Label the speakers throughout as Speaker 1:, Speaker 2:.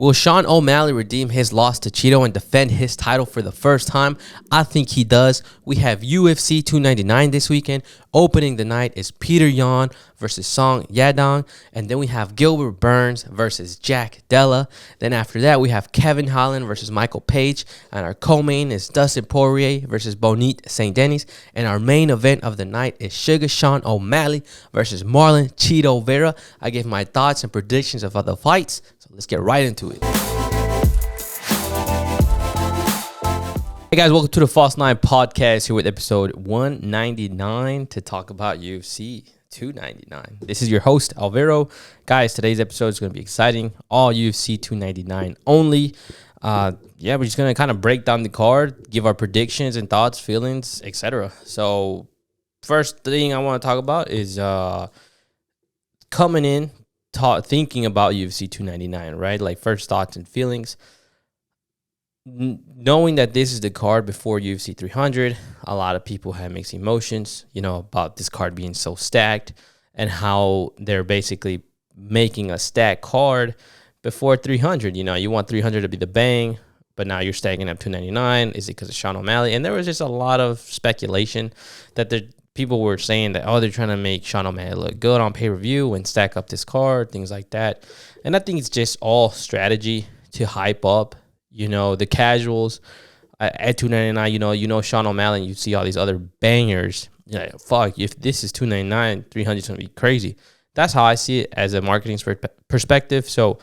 Speaker 1: Will Sean O'Malley redeem his loss to Chito and defend his title for the first time? I think he does. We have UFC 299 this weekend. Opening the night is Petr Yan versus Yadong. And then we have Gilbert Burns versus Jack Della. Then after that, we have Kevin Holland versus Michael Page. And our co-main is Dustin Poirier versus Benoit Saint-Denis. And our main event of the night is Sugar Sean O'Malley versus Marlon Chito Vera. I give my thoughts and predictions of other fights. So let's get right into it. Hey guys, welcome to the False Nine Podcast here with episode 199 to talk about UFC 299. This is your host, Alvaro. Guys, today's episode is going to be exciting. All UFC 299 only. We're just going to kind of break down the card, give our predictions and thoughts, feelings, etc. So first thing I want to talk about is coming in, thinking about UFC 299, right? Like first thoughts and feelings. Knowing that this is the card before UFC 300, a lot of people have mixed emotions, about this card being so stacked and how they're basically making a stacked card before 300. You want 300 to be the bang, but now you're stacking up 299. Is it because of Sean O'Malley? And there was just a lot of speculation that people were saying that, they're trying to make Sean O'Malley look good on pay-per-view and stack up this card, things like that. And I think it's just all strategy to hype up the casuals at 299, Sean O'Malley, and you see all these other bangers. Fuck, if this is 299, 300 is going to be crazy. That's how I see it as a marketing perspective. So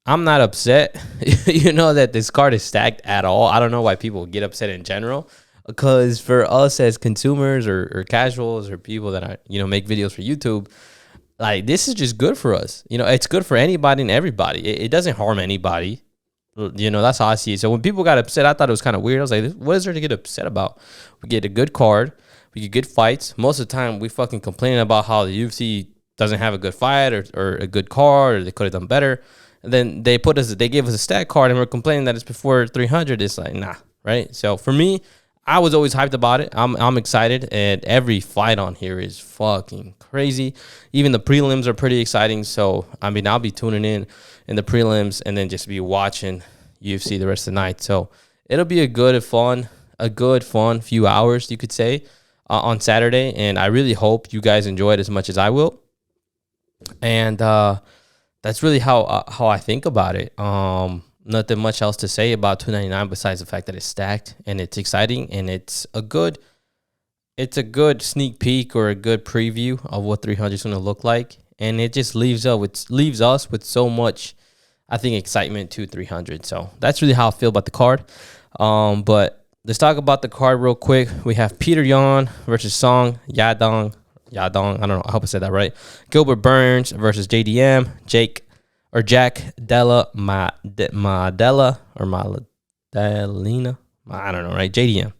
Speaker 1: I'm not upset, that this card is stacked at all. I don't know why people get upset in general, because for us as consumers or casuals or people that are, make videos for YouTube, like this is just good for us. It's good for anybody and everybody. It doesn't harm anybody. That's how I see it. So when people got upset, I thought it was kind of weird. I was like, what is there to get upset about? We get a good card. We get good fights. Most of the time, we fucking complaining about how the UFC doesn't have a good fight or a good card, or they could have done better. And then they gave us a stat card, and we're complaining that it's before 300. It's like, nah, right? So for me, I was always hyped about it. I'm excited, and every fight on here is fucking crazy. Even the prelims are pretty exciting. So, I'll be tuning in the prelims and then just be watching UFC the rest of the night. So it'll be a good fun few hours, you could say, on Saturday. And I really hope you guys enjoy it as much as I will. And that's really how I think about it. Nothing much else to say about 299 besides the fact that it's stacked and it's exciting, and it's a good sneak peek or a good preview of what 300 is going to look like. And it just leaves us with so much, I think, excitement to 300. So that's really how I feel about the card. But let's talk about the card real quick. We have Petr Yan versus Yadong. I don't know. I hope I said that right. Gilbert Burns versus JDM. Jack Della, Maddalena or Maddalena. I don't know, right? JDM.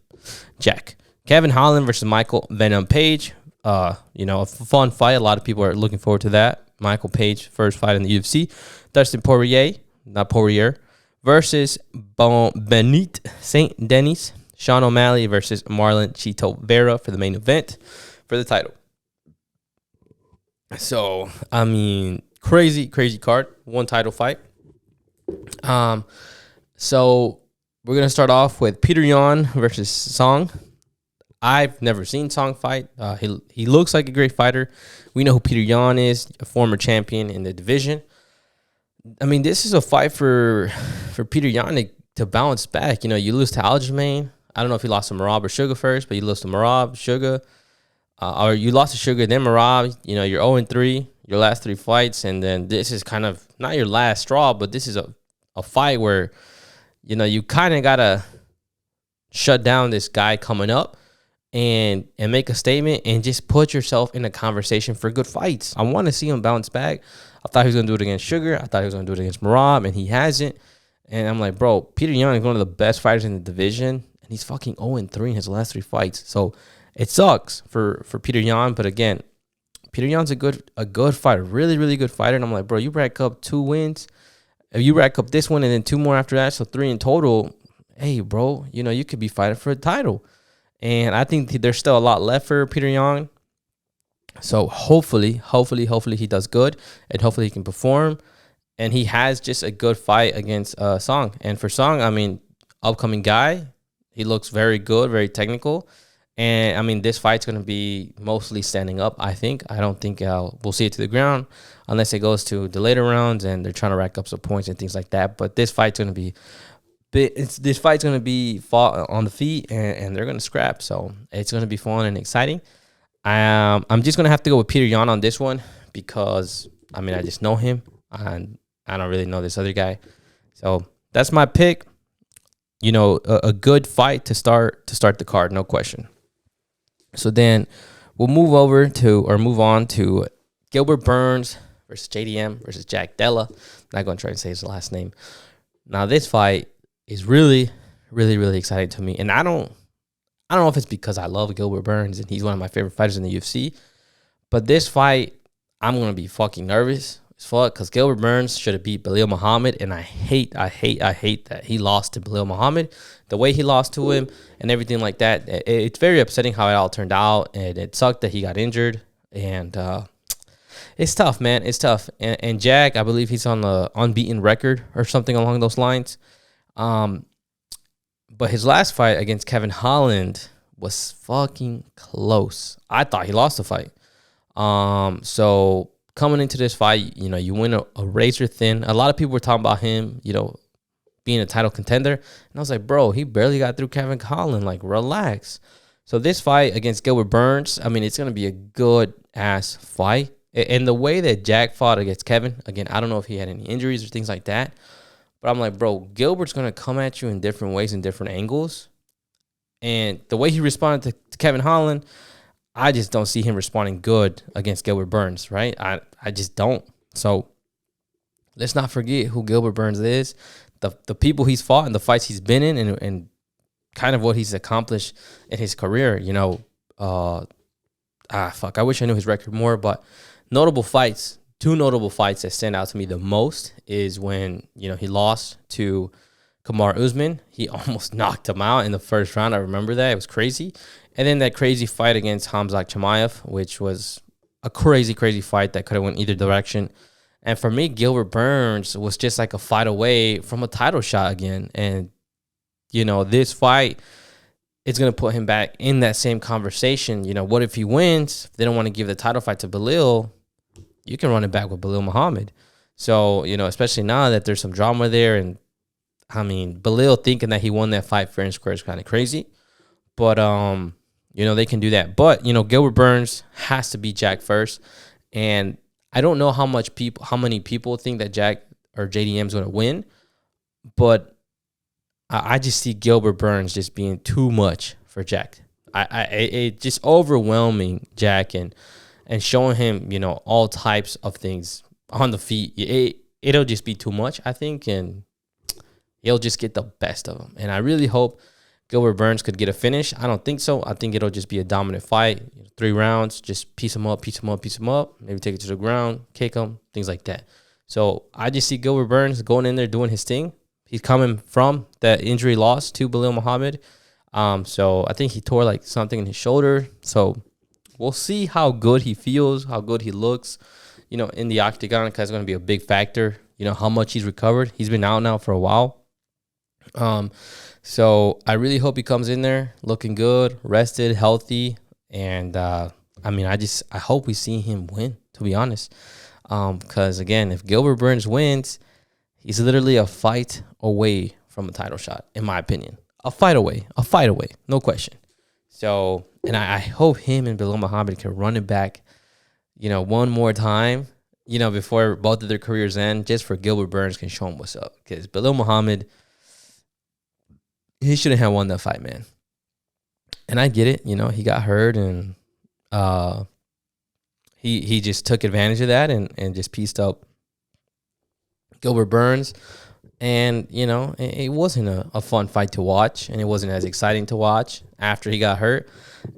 Speaker 1: Jack. Kevin Holland versus Michael Venom Page. A fun fight. A lot of people are looking forward to that. Michael Page, first fight in the UFC. Dustin Poirier versus Benoit Saint-Denis. Sean O'Malley versus Marlon Chito Vera for the main event for the title. So, crazy card. One title fight. So we're going to start off with Petr Yan versus Song. I've never seen Song fight. He looks like a great fighter. We know who Petr Yan is, a former champion in the division. This is a fight for Petr Yan to bounce back. You lose to Aljamain. I don't know if you lost to Merab or Sugar first, but you lost to Merab, Sugar. Or you lost to Sugar, then Merab. You're 0-3, your last 3 fights. And then this is kind of not your last straw, but this is a fight where, you kind of got to shut down this guy coming up and make a statement and just put yourself in a conversation for good fights. I want to see him bounce back. I thought he was going to do it against Sugar. I thought he was going to do it against Merab, and he hasn't. And I'm like, bro, Petr Yan is one of the best fighters in the division, and he's fucking 0-3 in his last 3 fights. So it sucks for Petr Yan, but again, Petr Yan's a good fighter, really, really good fighter. And I'm like, bro, you rack up 2 wins. If you rack up this one and then 2 more after that, so 3 in total, hey, bro, you could be fighting for a title. And I think there's still a lot left for Petr Yan. So hopefully he does good, and hopefully he can perform. and he has just a good fight against Song. And for Song, I mean, upcoming guy, he looks very good, very technical. And I mean, this fight's going to be mostly standing up, I think. I don't think we'll see it to the ground unless it goes to the later rounds and they're trying to rack up some points and things like that. But this fight's going to be fought on the feet, and they're going to scrap. So it's going to be fun and exciting. I'm just going to have to go with Petr Yan on this one because, I mean, I just know him, and I don't really know this other guy. So that's my pick. You know, a good fight to start the card, no question. So then we'll move on to Gilbert Burns versus JDM versus Jack Della. I'm not going to try and say his last name. Now, this fight is really, really, really exciting to me. And I don't know if it's because I love Gilbert Burns and he's one of my favorite fighters in the UFC. But this fight, I'm going to be fucking nervous as fuck because Gilbert Burns should have beat Belal Muhammad. And I hate that he lost to Belal Muhammad. The way he lost to him and everything like that, it's very upsetting how it all turned out. And it sucked that he got injured. And it's tough, man. It's tough. And Jack, I believe he's on the unbeaten record or something along those lines. But his last fight against Kevin Holland was fucking close. I thought he lost the fight. So coming into this fight, you know, you win a razor thin. A lot of people were talking about him, you know, being a title contender. And I was like, bro, he barely got through Kevin Holland. Like, relax. So this fight against Gilbert Burns, I mean, it's going to be a good-ass fight. And the way that Jack fought against Kevin, again, I don't know if he had any injuries or things like that. But I'm like, bro, Gilbert's going to come at you in different ways and different angles. And the way he responded to Kevin Holland, I just don't see him responding good against Gilbert Burns, right? I just don't. So let's not forget who Gilbert Burns is, the people he's fought and the fights he's been in and kind of what he's accomplished in his career. You know, I wish I knew his record more, but notable fights. Two notable fights that stand out to me the most is when, you know, he lost to Kamaru Usman. He almost knocked him out in the first round. I remember that. It was crazy. And then that crazy fight against Khamzat Chimaev, which was a crazy, crazy fight that could have went either direction. And for me, Gilbert Burns was just like a fight away from a title shot again. And, you know, this fight is going to put him back in that same conversation. You know, what if he wins? If they don't want to give the title fight to Belal, you can run it back with Belal Muhammad. So, you know, especially now that there's some drama there. And, I mean, Belal thinking that he won that fight fair and square is kind of crazy. But, you know, they can do that. But, you know, Gilbert Burns has to beat Jack first. And I don't know how many people think that Jack or JDM is going to win. But I just see Gilbert Burns just being too much for Jack. It just overwhelming Jack and showing him, you know, all types of things on the feet. It'll just be too much, I think, and he'll just get the best of him. And I really hope Gilbert Burns could get a finish. I don't think so. I think it'll just be a dominant fight. 3 rounds, just piece him up. Maybe take it to the ground, kick him, things like that. So I just see Gilbert Burns going in there doing his thing. He's coming from that injury loss to Belal Muhammad. So I think he tore like something in his shoulder. So we'll see how good he feels, how good he looks, you know, in the octagon, because it's going to be a big factor, you know, how much he's recovered. He's been out now for a while. So I really hope he comes in there looking good, rested, healthy. And, I mean, I hope we see him win, to be honest. Because, again, if Gilbert Burns wins, he's literally a fight away from a title shot, in my opinion. A fight away, no question. So, and I hope him and Belal Muhammad can run it back, you know, one more time, you know, before both of their careers end, just for Gilbert Burns can show him what's up. Because Belal Muhammad, he shouldn't have won that fight, man. And I get it, you know, he got hurt and he just took advantage of that and just pieced up Gilbert Burns. And, you know, it wasn't a fun fight to watch, and it wasn't as exciting to watch after he got hurt.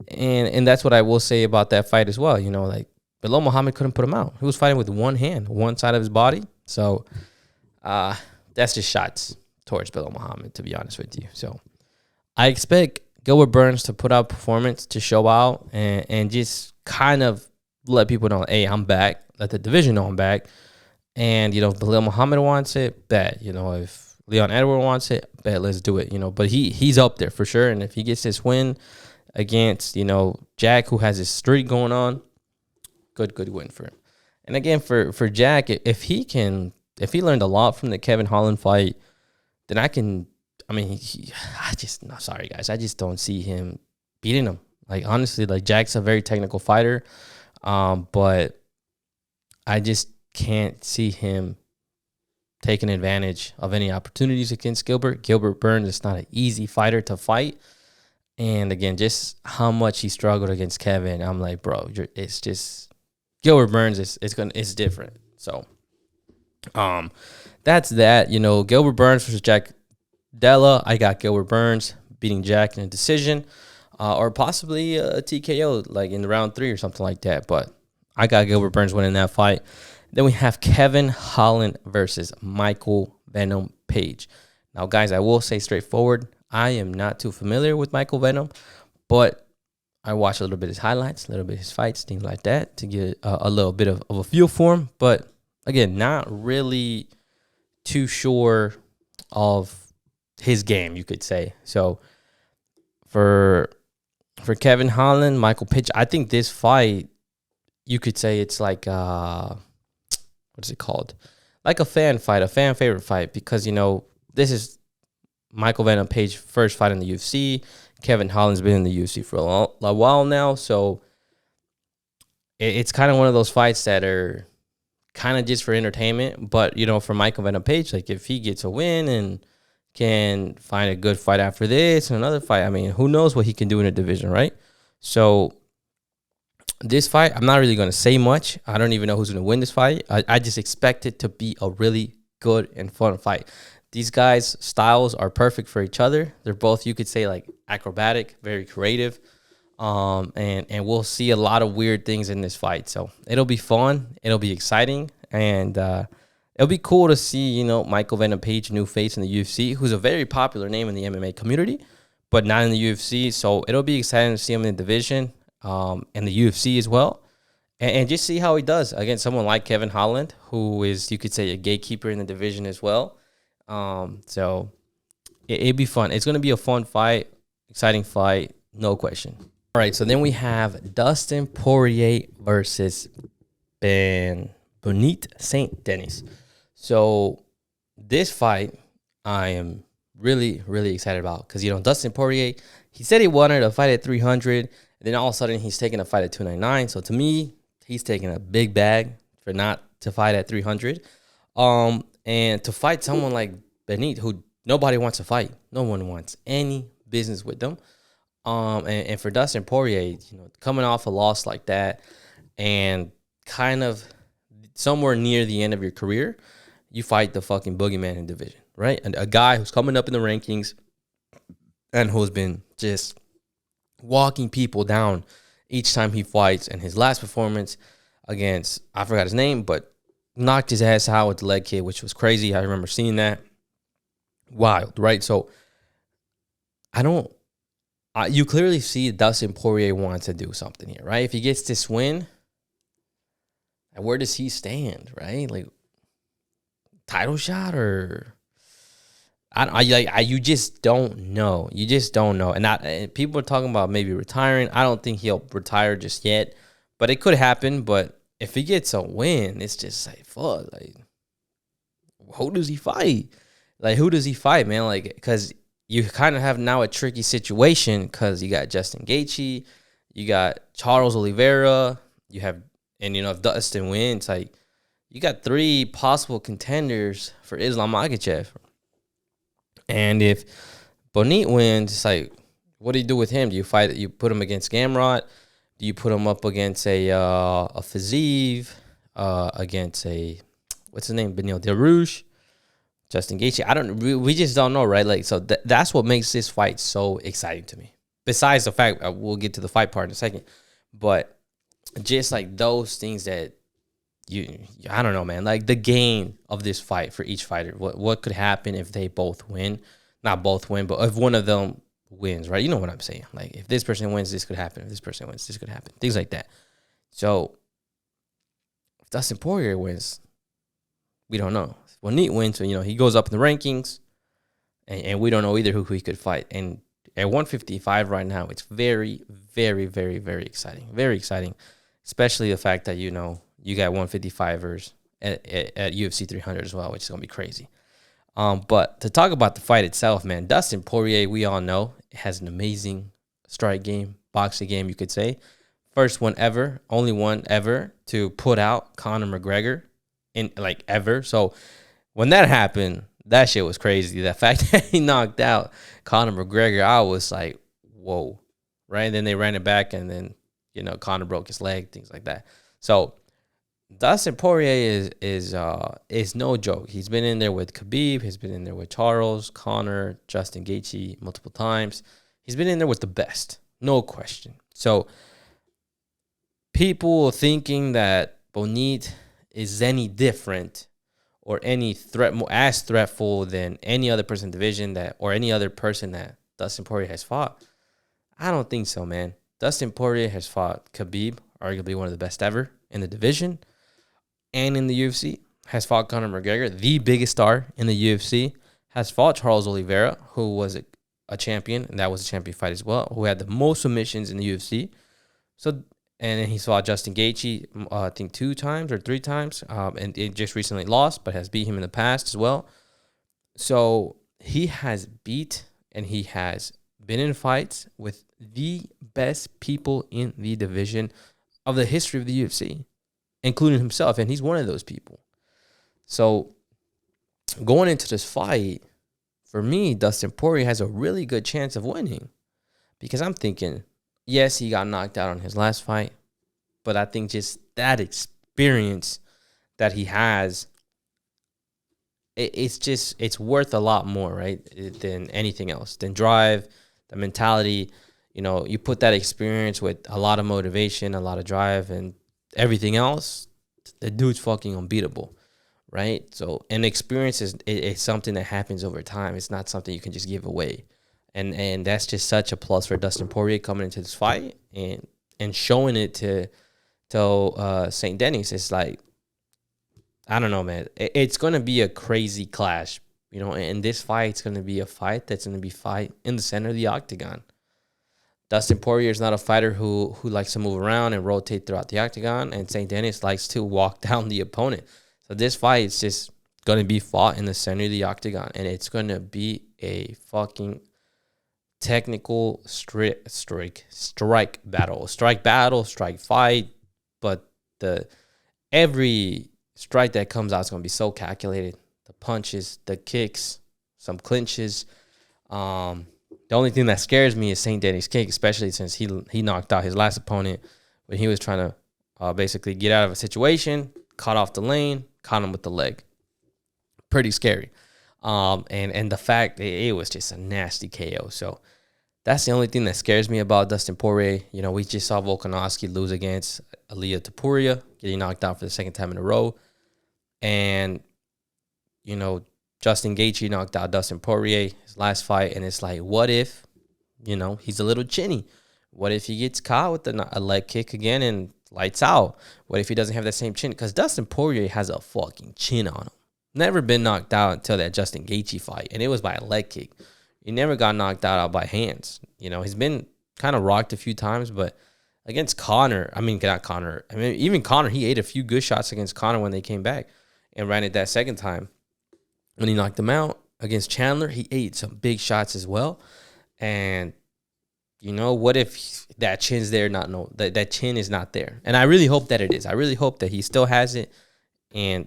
Speaker 1: And that's what I will say about that fight as well. You know, like, Belal Muhammad couldn't put him out. He was fighting with one hand, one side of his body. So that's just shots towards Belal Muhammad, to be honest with you. So I expect Gilbert Burns to put out performance, to show out, and just kind of let people know, hey, I'm back. Let the division know I'm back. And, you know, if Bilal Muhammad wants it, bet. You know, if Leon Edward wants it, bet, let's do it. You know, but he's up there for sure. And if he gets this win against, you know, Jack, who has his streak going on, good win for him. And again, for Jack, if he learned a lot from the Kevin Holland fight, then sorry guys, I just don't see him beating him. Like, honestly, like, Jack's a very technical fighter, but I just can't see him taking advantage of any opportunities against Gilbert. Gilbert Burns is not an easy fighter to fight. And again, just how much he struggled against Kevin, I'm like, bro, it's just Gilbert Burns it's different. So that's that. You know, Gilbert Burns versus Jack Della. I got Gilbert Burns beating Jack in a decision, or possibly a TKO, like in round 3 or something like that. But I got Gilbert Burns winning that fight. Then we have Kevin Holland versus Michael Venom Page. Now, guys, I will say straightforward, I am not too familiar with Michael Venom, but I watched a little bit of his highlights, a little bit of his fights, things like that, to get a little bit of a feel for him. But again, not really too sure of his game, you could say. So for Kevin Holland, Michael Page, I think this fight, you could say it's like what is it called? Like a fan fight, a fan favorite fight, because, you know, this is Michael Venom Page first fight in the UFC. Kevin Holland's been in the UFC for a while now, so it's kind of one of those fights that are kind of just for entertainment. But, you know, for Michael Venom Page, like, if he gets a win and can find a good fight after this and another fight, I mean, who knows what he can do in a division, right? So this fight, I'm not really going to say much. I don't even know who's going to win this fight. I just expect it to be a really good and fun fight. These guys' styles are perfect for each other. They're both, you could say, like, acrobatic, very creative. And we'll see a lot of weird things in this fight. So it'll be fun. It'll be exciting. And it'll be cool to see, you know, Michael Venom Page, new face in the UFC, who's a very popular name in the MMA community, but not in the UFC. So it'll be exciting to see him in the division, and the UFC as well. And just see how he does against someone like Kevin Holland, who is, you could say, a gatekeeper in the division as well. So it'd be fun. It's going to be a fun fight, exciting fight, no question. All right, so then we have Dustin Poirier versus Benoit Saint-Denis. So this fight I am really, really excited about, because, you know, Dustin Poirier, he said he wanted a fight at 300, and then all of a sudden he's taking a fight at 299. So to me, he's taking a big bag for not to fight at 300. And to fight someone like Benoit, who nobody wants to fight. No one wants any business with them. And for Dustin Poirier, you know, coming off a loss like that and kind of somewhere near the end of your career, you fight the fucking boogeyman in division, right? And a guy who's coming up in the rankings and who's been just walking people down each time he fights. And his last performance against, I forgot his name, but knocked his ass out with the leg kick, which was crazy. I remember seeing that. Wild, right? So you clearly see Dustin Poirier wants to do something here, right? If he gets this win, where does he stand, right? Like, title shot, or you just don't know. You just don't know. And people are talking about maybe retiring. I don't think he'll retire just yet, but it could happen. But if he gets a win, it's just like, fuck, like, who does he fight? Like, who does he fight, man? Like, because you kind of have now a tricky situation, because you got Justin Gaethje, you got Charles Oliveira, and, you know, if Dustin wins, like, you got 3 possible contenders for Islam Makhachev. And if Benoit wins, it's like, what do you do with him? Do you fight? You put him against Gamrot? Do you put him up against a Fiziev, against a, what's his name, Beneil Dariush, Justin Gaethje? We just don't know, right? Like, so that's what makes this fight so exciting to me. Besides the fact, we'll get to the fight part in a second, but just like those things that I don't know, man. Like, the gain of this fight for each fighter. What could happen if they both win? Not both win, but if one of them wins, right? You know what I'm saying? Like, if this person wins, this could happen. If this person wins, this could happen. Things like that. So if Dustin Poirier wins, We don't know. Well, Neat wins, so, you know, he goes up in the rankings, and we don't know either who he could fight. And at 155 right now, it's very, very, very, very exciting. Very exciting, especially the fact that, you know, you got 155ers at UFC 300 as well, which is going to be crazy. But to talk about the fight itself, man, Dustin Poirier, we all know, has an amazing strike game, boxing game, you could say. First one ever, only one ever to put out Conor McGregor in, like, ever. So when that happened, that shit was crazy. The fact that he knocked out Conor McGregor, I was like, whoa, right? And then they ran it back, and then, you know, Conor broke his leg, things like that. So Dustin Poirier is no joke. He's been in there with Khabib. He's been in there with Charles, Conor, Justin Gaethje multiple times. He's been in there with the best, no question. So people thinking that Benoit is any different or any threat more as threatful than any other person in the division that, or any other person that Dustin Poirier has fought, I don't think so, man. Dustin Poirier has fought Khabib, arguably one of the best ever in the division and in the UFC. Has fought Conor McGregor, the biggest star in the UFC. Has fought Charles Oliveira, who was a champion, and that was a champion fight as well, who had the most submissions in the UFC. So, and then he fought Justin Gaethje, I think 2 times or 3 times, and it just recently lost, but has beat him in the past as well. So he has beat, and he has been in fights with the best people in the division of the history of the UFC, including himself, and he's one of those people. So going into this fight, for me, Dustin Poirier has a really good chance of winning, because I'm thinking, yes, he got knocked out on his last fight, but I think just that experience that he has, it's worth a lot more, right, than anything else, than drive, the mentality. You know, you put that experience with a lot of motivation, a lot of drive, and everything else, the dude's fucking unbeatable, right? So, and experience is something that happens over time. It's not something you can just give away. And that's just such a plus for Dustin Poirier coming into this fight and showing it to Saint-Denis. It's like, I don't know, man. It's going to be a crazy clash, you know, and this fight's going to be a fight that's going to be fight in the center of the octagon. Dustin Poirier is not a fighter who likes to move around and rotate throughout the octagon, and Saint-Denis likes to walk down the opponent. So this fight is just going to be fought in the center of the octagon, and it's going to be a fucking technical strike fight. But every strike that comes out is going to be so calculated. The punches, the kicks, some clinches. The only thing that scares me is Saint-Denis' kick, especially since he knocked out his last opponent when he was trying to basically get out of a situation, caught off the lane, caught him with the leg. Pretty scary. And the fact it was just a nasty KO. So that's the only thing that scares me about Dustin Poirier. You know, we just saw Volkanovski lose against Ilia Topuria, getting knocked out for the second time in a row. And, you know, Justin Gaethje knocked out Dustin Poirier his last fight, and it's like, what if, you know, he's a little chinny? What if he gets caught with a leg kick again and lights out? What if he doesn't have that same chin? Because Dustin Poirier has a fucking chin on him. Never been knocked out until that Justin Gaethje fight, and it was by a leg kick. He never got knocked out by hands. You know, he's been kind of rocked a few times, but against Conor, even Conor, he ate a few good shots against Conor when they came back and ran it that second time. When he knocked him out against Chandler, he ate some big shots as well. And, you know, what if that chin's there? That chin is not there. And I really hope that it is. I really hope that he still has it and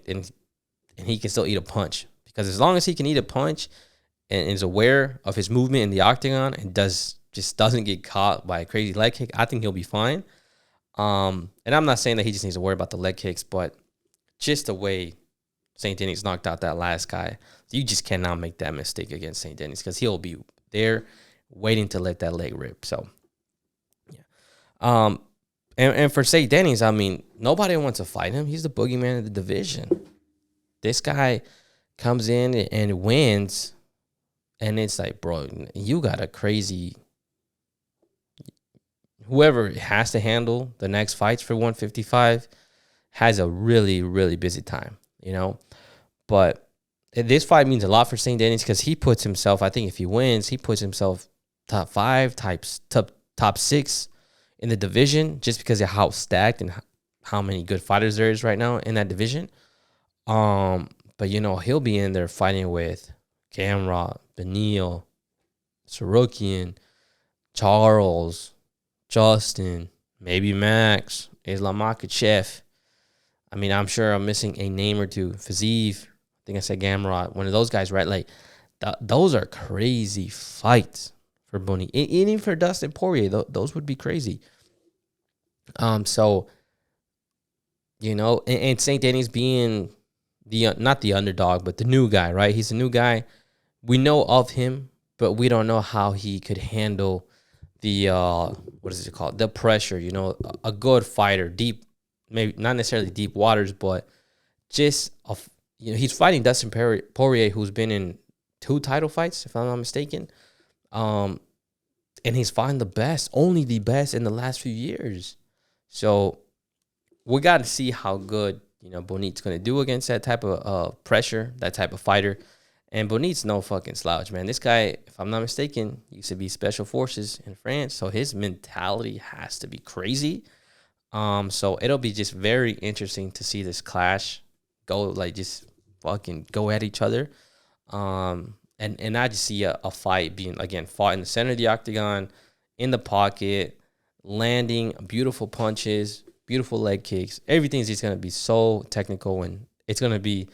Speaker 1: he can still eat a punch. Because as long as he can eat a punch and is aware of his movement in the octagon and just doesn't get caught by a crazy leg kick, I think he'll be fine. And I'm not saying that he just needs to worry about the leg kicks, but just the way Saint-Denis knocked out that last guy, you just cannot make that mistake against Saint-Denis because he'll be there waiting to let that leg rip. So, yeah. And for Saint-Denis, I mean, nobody wants to fight him. He's the boogeyman of the division. This guy comes in and wins, and it's like, bro, you got a crazy... Whoever has to handle the next fights for 155 has a really, really busy time, you know? But this fight means a lot for Saint-Denis because he puts himself, I think if he wins, he puts himself top 5, top 6 in the division just because of how stacked and how many good fighters there is right now in that division. But, you know, he'll be in there fighting with Gamrot, Benoit, Sorokian, Charles, Dustin, maybe Max, Islam Makhachev. I mean, I'm sure I'm missing a name or two. Fazeev, I think I said Gamrot, one of those guys, right? Like, those are crazy fights for Bonnie. Even for Dustin Poirier, those would be crazy. So, you know, and Saint-Denis being not the underdog, but the new guy, right? He's a new guy. We know of him, but we don't know how he could handle the what is it called? The pressure. You know, a good fighter, deep, maybe not necessarily deep waters, but just you know, he's fighting Dustin Poirier, who's been in 2 title fights, if I'm not mistaken. And he's fighting the best, only the best in the last few years. So we got to see how good, you know, Bonit's going to do against that type of pressure, that type of fighter. And Bonit's no fucking slouch, man. This guy, if I'm not mistaken, used to be special forces in France. So his mentality has to be crazy. So it'll be just very interesting to see this clash go, like, just fucking go at each other. And I just see a fight being, again, fought in the center of the octagon, in the pocket, landing beautiful punches, beautiful leg kicks. Everything's just going to be so technical, and it's going to be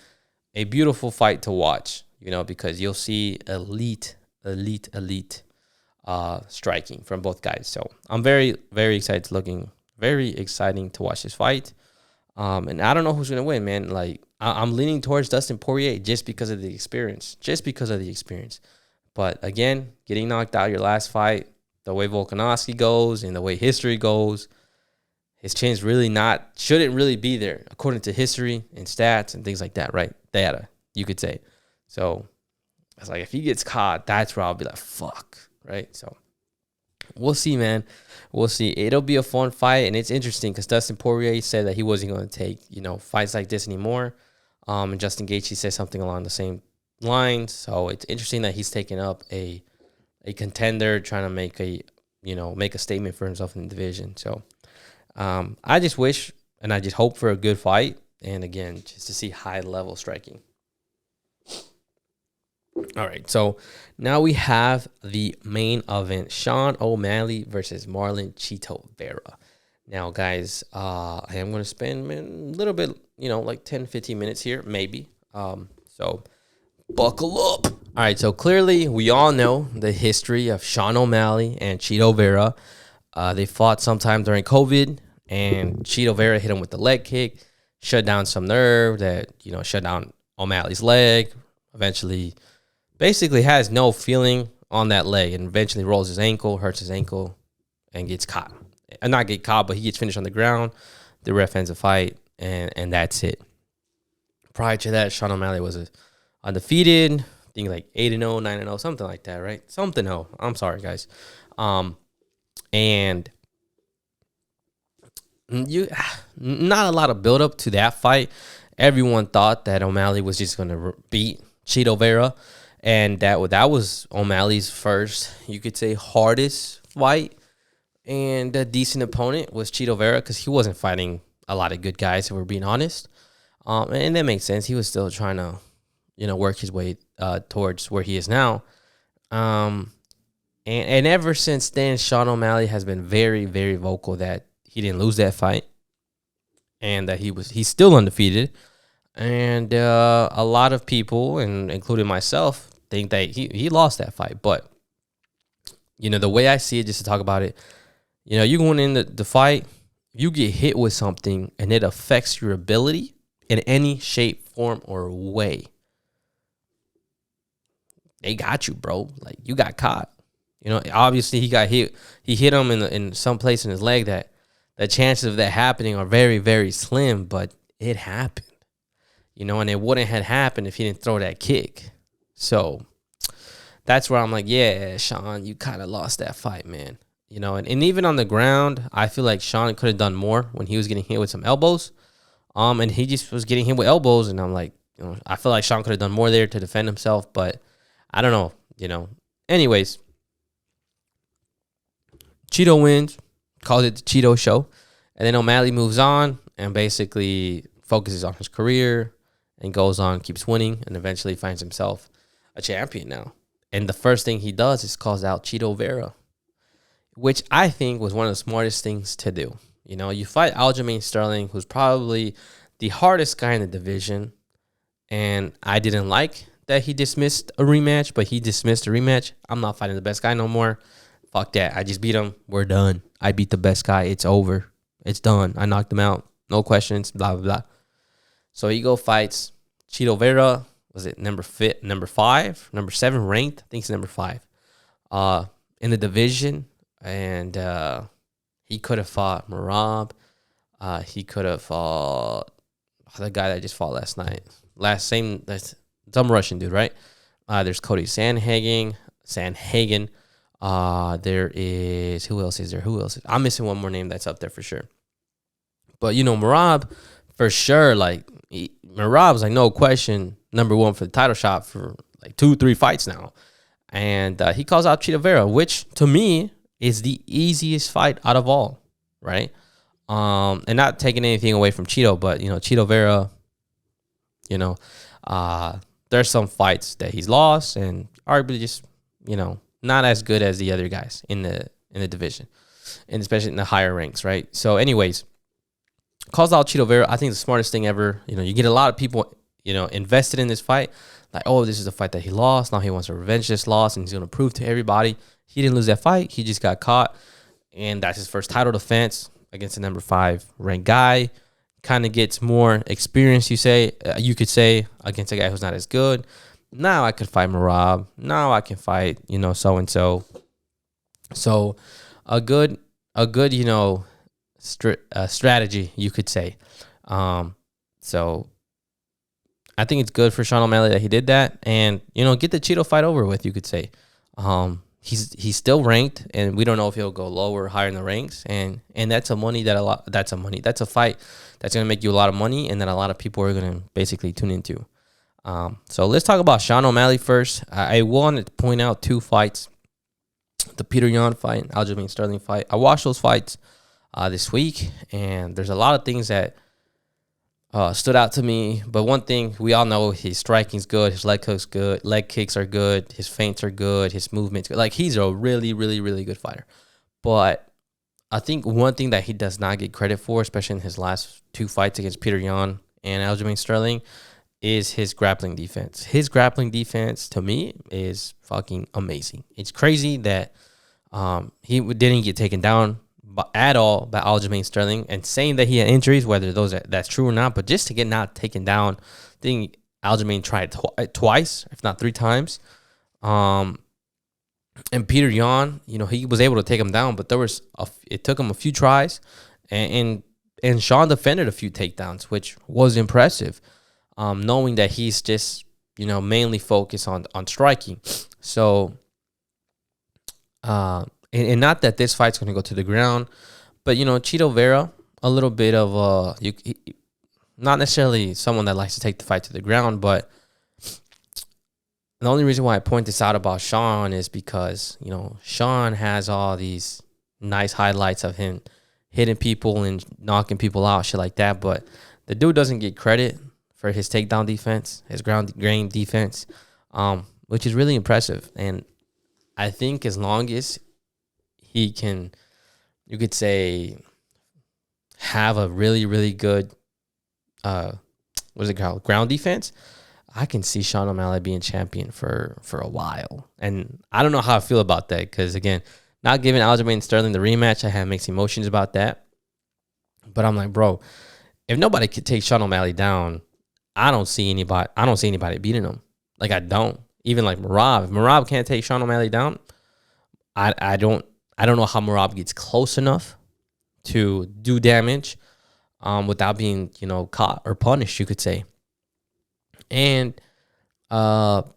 Speaker 1: a beautiful fight to watch, you know, because you'll see elite striking from both guys. So I'm very, very excited very exciting to watch this fight. And I don't know who's going to win, man. Like, I'm leaning towards Dustin Poirier just because of the experience. But again, getting knocked out your last fight, the way Volkanovski goes and the way history goes, his chin's shouldn't really be there, according to history and stats and things like that, right? Data, you could say. So it's like, if he gets caught, that's where I'll be like, fuck, right? So we'll see, man. We'll see. It'll be a fun fight, and it's interesting because Dustin Poirier said that he wasn't going to take, you know, fights like this anymore. And Justin Gaethje said something along the same lines. So it's interesting that he's taking up a contender, trying to make a statement for himself in the division. So I just wish and I just hope for a good fight, and again, just to see high level striking. All right, so now we have the main event: Sean O'Malley versus Marlon Chito Vera. Now, guys, I am going to spend a little bit, you know, like 10, 15 minutes here, maybe. So buckle up. All right, so clearly we all know the history of Sean O'Malley and Chito Vera. They fought sometime during COVID, and Chito Vera hit him with the leg kick, shut down some nerve that, you know, shut down O'Malley's leg. Eventually, basically has no feeling on that leg, and eventually rolls his ankle, hurts his ankle, and gets caught. And not get caught, but he gets finished on the ground. The ref ends the fight, and that's it. Prior to that, Sean O'Malley was undefeated. I think like 8-0, 9-0, something like that, right? Something. Oh, I'm sorry, guys. And not a lot of build up to that fight. Everyone thought that O'Malley was just going to beat Chito Vera, and that was O'Malley's first, you could say, hardest fight. And a decent opponent was Chito Vera because he wasn't fighting a lot of good guys, if we're being honest. And that makes sense. He was still trying to, you know, work his way towards where he is now. And ever since then, Sean O'Malley has been very, very vocal that he didn't lose that fight, and that he's still undefeated. And a lot of people, and including myself, think that he lost that fight. But, you know, the way I see it, just to talk about it, you know, you going in the fight, you get hit with something and it affects your ability in any shape, form, or way, they got you, bro. Like, you got caught. You know, obviously he got hit. He hit him in some place in his leg that the chances of that happening are very, very slim, but it happened. You know, and it wouldn't have happened if he didn't throw that kick. So that's where I'm like, yeah, Sean, you kind of lost that fight, man. You know, and even on the ground, I feel like Sean could have done more when he was getting hit with some elbows. And he just was getting hit with elbows, and I'm like, I feel like Sean could have done more there to defend himself, but I don't know. Anyways, Chito wins, calls it the Chito show, and then O'Malley moves on and basically focuses on his career and goes on, keeps winning, and eventually finds himself a champion now. And the first thing he does is calls out Chito Vera, which I think was one of the smartest things to do. You fight Aljamain Sterling, who's probably the hardest guy in the division, and I didn't like that he dismissed a rematch, but he dismissed a rematch. I'm not fighting the best guy no more. Fuck that. I just beat him. We're done. I beat the best guy. It's over. It's done. I knocked him out. No questions. Blah, blah, blah. So he fights Chito Vera. Was it number 5? Number 7 ranked? I think it's number 5. In the division. And he could have fought Merab. He could have fought the guy that just fought last night. That's some Russian dude, right? There's Cody Sandhagen. There is, who else is there? I'm missing one more name that's up there for sure. But, Merab, for sure, Merab's no question number 1 for the title shot for 2-3 fights now. And he calls out Chito Vera, which to me is the easiest fight out of all, right? And not taking anything away from Chito, but, Chito Vera, there's some fights that he's lost and arguably just, not as good as the other guys in the division, and especially in the higher ranks, right? So anyways, calls out Chito Vera. I think it's the smartest thing ever. You get a lot of people, invested in this fight. This is a fight that he lost. Now he wants to revenge this loss, and he's going to prove to everybody he didn't lose that fight. He just got caught, and that's his first title defense against the number 5 ranked guy. Kind of gets more experience, you could say, against a guy who's not as good. Now I could fight Merab. Now I can fight, so-and-so. So a good, strategy, you could say. So I think it's good for Sean O'Malley that he did that, and get the Chito fight over with, you could say. He's still ranked, and we don't know if he'll go lower or higher in the ranks, and that's a fight that's gonna make you a lot of money, and that a lot of people are gonna basically tune into. So let's talk about Sean O'Malley first. I wanted to point out 2 fights: the Petr Yan fight, Aljamain Sterling fight. I watched those fights this week, and there's a lot of things that stood out to me. But one thing we all know, his striking's good, his leg kicks are good, his feints are good, his movement's good. He's a really, really, really good fighter. But I think one thing that he does not get credit for, especially in his last 2 fights against Petr Yan and Aljamain Sterling, is his grappling defense. His grappling defense, to me, is fucking amazing. It's crazy that he didn't get taken down at all by Aljamain Sterling, and saying that he had injuries, whether that's true or not, but just to get not taken down, I think Aljamain tried twice, if not 3 times. And Petr Yan, he was able to take him down, but it took him a few tries, and Sean defended a few takedowns, which was impressive. Knowing that he's just, mainly focused on striking. So, and not that this fight's going to go to the ground, but, Chito Vera, a little bit of not necessarily someone that likes to take the fight to the ground, but the only reason why I point this out about Sean is because, Sean has all these nice highlights of him hitting people and knocking people out, shit like that, but the dude doesn't get credit for his takedown defense, his ground game defense, which is really impressive. And I think as long as he can, you could say, have a really, really good, ground defense, I can see Sean O'Malley being champion for a while. And I don't know how I feel about that because, again, not giving Aljamain Sterling the rematch, I have mixed emotions about that. But I'm like, bro, if nobody could take Sean O'Malley down, I don't see anybody beating him. I don't. Even Merab. If Merab can't take Sean O'Malley down, I don't know how Merab gets close enough to do damage without being, caught or punished, you could say. And Sean,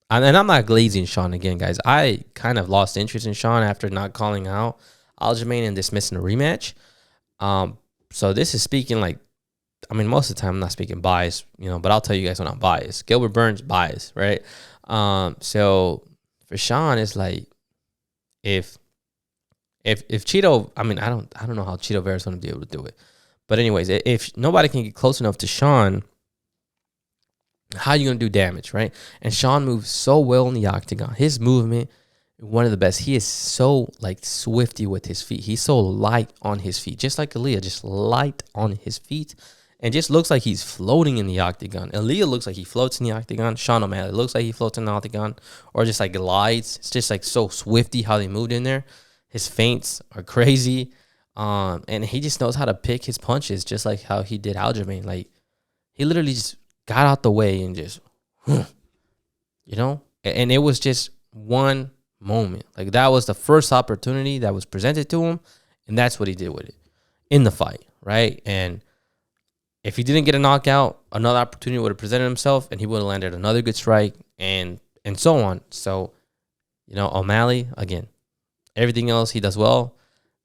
Speaker 1: and I'm not glazing Sean again, guys. I kind of lost interest in Sean after not calling out Aljamain and dismissing the rematch. So this is speaking I mean, most of the time I'm not speaking bias, but I'll tell you guys when I'm biased. Gilbert Burns biased, right? So for Sean, it's like if Chito, I mean, I don't know how Chito Vera's going to be able to do it. But anyways, if nobody can get close enough to Sean, how are you going to do damage, right? And Sean moves so well in the octagon. His movement, one of the best. He is so like swifty with his feet. He's so light on his feet, just like Aaliyah, just light on his feet, and just looks like he's floating in the octagon. Aaliyah looks like he floats in the octagon. Sean O'Malley looks like he floats in the octagon, or just like glides. It's just like so swifty how they moved in there. His feints are crazy, and he just knows how to pick his punches, just like how he did Aljamain. Like he literally just got out the way and just, and it was just one moment. Like that was the first opportunity that was presented to him, and that's what he did with it in the fight, right? And if he didn't get a knockout, another opportunity would have presented himself, and he would have landed another good strike, and so on. So, O'Malley, again, everything else he does well.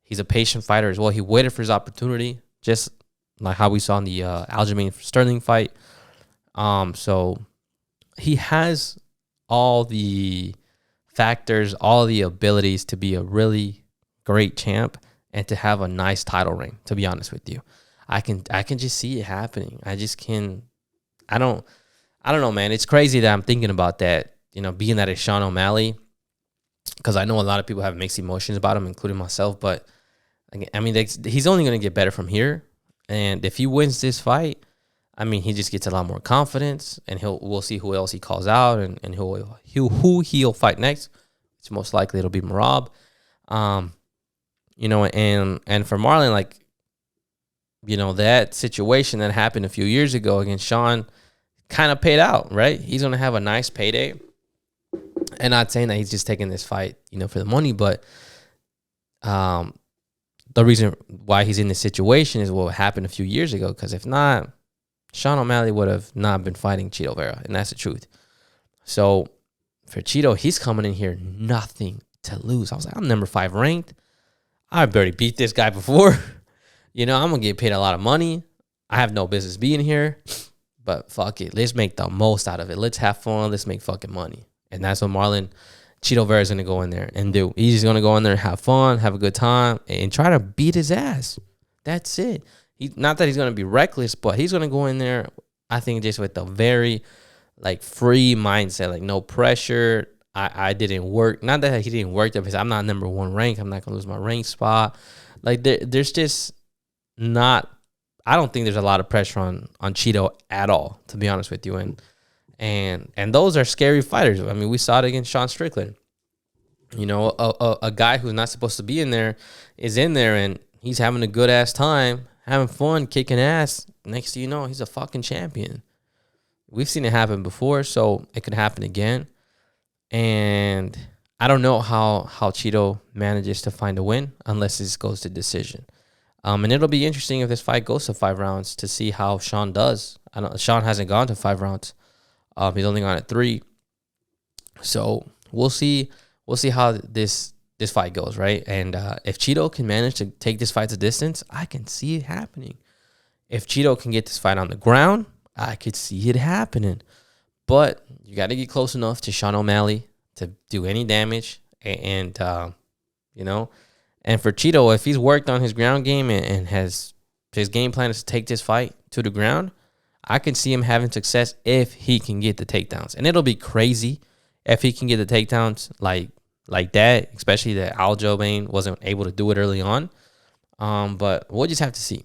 Speaker 1: He's a patient fighter as well. He waited for his opportunity, just like how we saw in the Aljamain Sterling fight. So he has all the factors, all the abilities to be a really great champ and to have a nice title reign, to be honest with you. I can just see it happening. I don't know, man. It's crazy that I'm thinking about that, being that it's Sean O'Malley, because I know a lot of people have mixed emotions about him, including myself. But I mean, he's only going to get better from here. And if he wins this fight, I mean, he just gets a lot more confidence, and we'll see who else he calls out and who he'll fight next. It's most likely it'll be Merab. And for Marlon, like, that situation that happened a few years ago against Sean kind of paid out, right? He's going to have a nice payday. And not saying that he's just taking this fight, for the money, but the reason why he's in this situation is what happened a few years ago. Because if not, Sean O'Malley would have not been fighting Chito Vera, and that's the truth. So for Chito, he's coming in here nothing to lose. I was like, I'm number 5 ranked. I've already beat this guy before. I'm going to get paid a lot of money. I have no business being here, but fuck it. Let's make the most out of it. Let's have fun. Let's make fucking money. And that's what Chito Vera is going to go in there and do. He's going to go in there and have fun, have a good time, and try to beat his ass. That's it. Not that he's going to be reckless, but he's going to go in there, I think, just with a very, like, free mindset, like, no pressure. I didn't work. Not that he didn't work, because I'm not number 1 rank. I'm not going to lose my rank spot. Like, there's just not, I don't think there's a lot of pressure on Chito at all, to be honest with you. And those are scary fighters. I mean, we saw it against Sean Strickland. A guy who's not supposed to be in there is in there, and he's having a good-ass time, having fun, kicking ass. Next thing you know, he's a fucking champion. We've seen it happen before, so it could happen again. And I don't know how Chito manages to find a win unless this goes to decision. And it'll be interesting if this fight goes to 5 rounds to see how Sean does. Sean hasn't gone to 5 rounds. He's only gone at 3. So we'll see how this fight goes, right? And if Chito can manage to take this fight to distance, I can see it happening. If Chito can get this fight on the ground, I could see it happening. But you got to get close enough to Sean O'Malley to do any damage. And for Chito, if he's worked on his ground game and his game plan is to take this fight to the ground, I can see him having success if he can get the takedowns. And it'll be crazy if he can get the takedowns like that, especially that Aljamain wasn't able to do it early on. But we'll just have to see.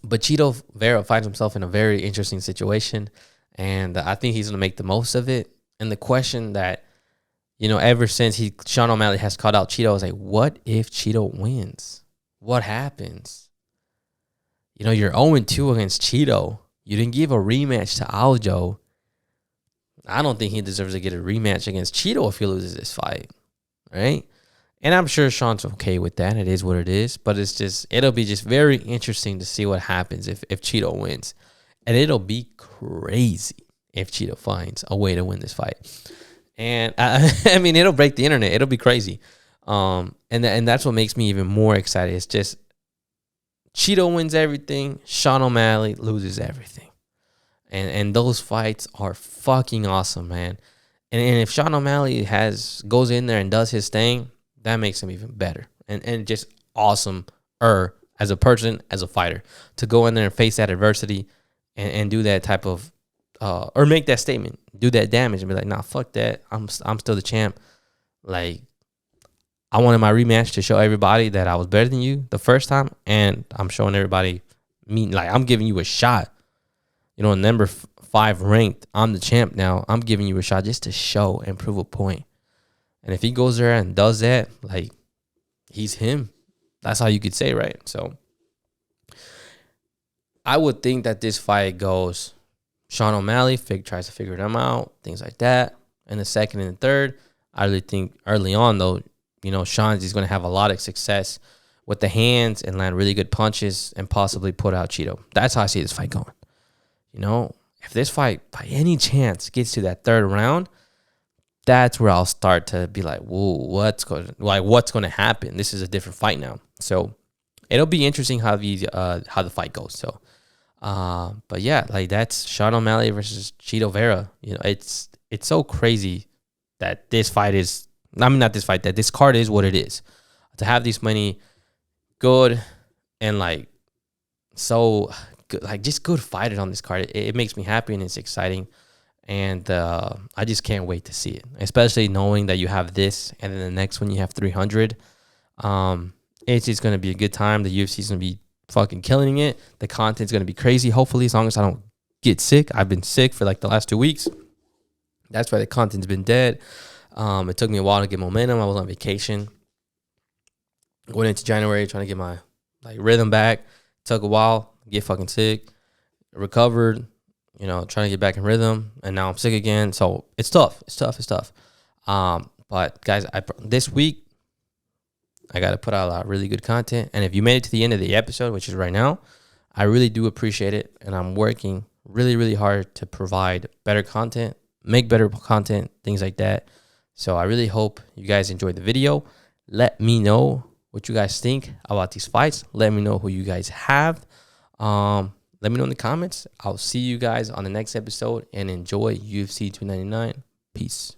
Speaker 1: But Chito Vera finds himself in a very interesting situation, and I think he's going to make the most of it. And the question that, ever since Sean O'Malley has called out Chito, is like, what if Chito wins? What happens? You're 0-2 against Chito. You didn't give a rematch to Aljo. I don't think he deserves to get a rematch against Chito if he loses this fight, right? And I'm sure Sean's okay with that. It is what it is. But it'll be just very interesting to see what happens if Chito wins. And it'll be crazy if Chito finds a way to win this fight. And I mean, it'll break the internet. It'll be crazy. And that's what makes me even more excited. It's just Chito wins everything. Sean O'Malley loses everything. And those fights are fucking awesome, man. And if Sean O'Malley goes in there and does his thing, that makes him even better. And just awesome as a person, as a fighter, to go in there and face that adversity and do that type of or make that statement, do that damage and be like, nah, fuck that. I'm still the champ. Like, I wanted my rematch to show everybody that I was better than you the first time, and I'm showing everybody I'm giving you a shot. You know, number 5 ranked, I'm the champ now. I'm giving you a shot just to show and prove a point. And if he goes there and does that, like, he's him. That's how you could say, right? So I would think that this fight goes Sean O'Malley tries to figure them out, things like that. And the second and the third, I really think early on, though, you know, Sean's is going to have a lot of success with the hands and land really good punches and possibly put out Chito. That's how I see this fight going. You know, if this fight by any chance gets to that third round, that's where I'll start to be like, whoa, what's going to happen? This is a different fight now. So it'll be interesting how the fight goes. So, but yeah, like, that's Sean O'Malley versus Chito Vera. You know, it's so crazy that this fight is. I mean, not this fight. That this card is what it is. To have these many good and like so good, like just good fighters on this card, it makes me happy and it's exciting. And I just can't wait to see it, especially knowing that you have this and then the next one you have 300. It's just going to be a good time. The UFC is going to be fucking killing it. The content's going to be crazy, hopefully, as long as I don't get sick. I've been sick for like the last 2 weeks. That's why the content's been dead. It took me a while to get momentum. I was on vacation. Went into January trying to get my rhythm back. Took a while, get fucking sick. Recovered, you know, trying to get back in rhythm. And now I'm sick again. So it's tough. It's tough. But guys, this week, I got to put out a lot of really good content. And if you made it to the end of the episode, which is right now, I really do appreciate it. And I'm working really, really hard to provide better content, make better content, things like that. So I really hope you guys enjoyed the video. Let me know what you guys think about these fights. Let me know who you guys have. Let me know in the comments. I'll see you guys on the next episode, and enjoy UFC 299. Peace.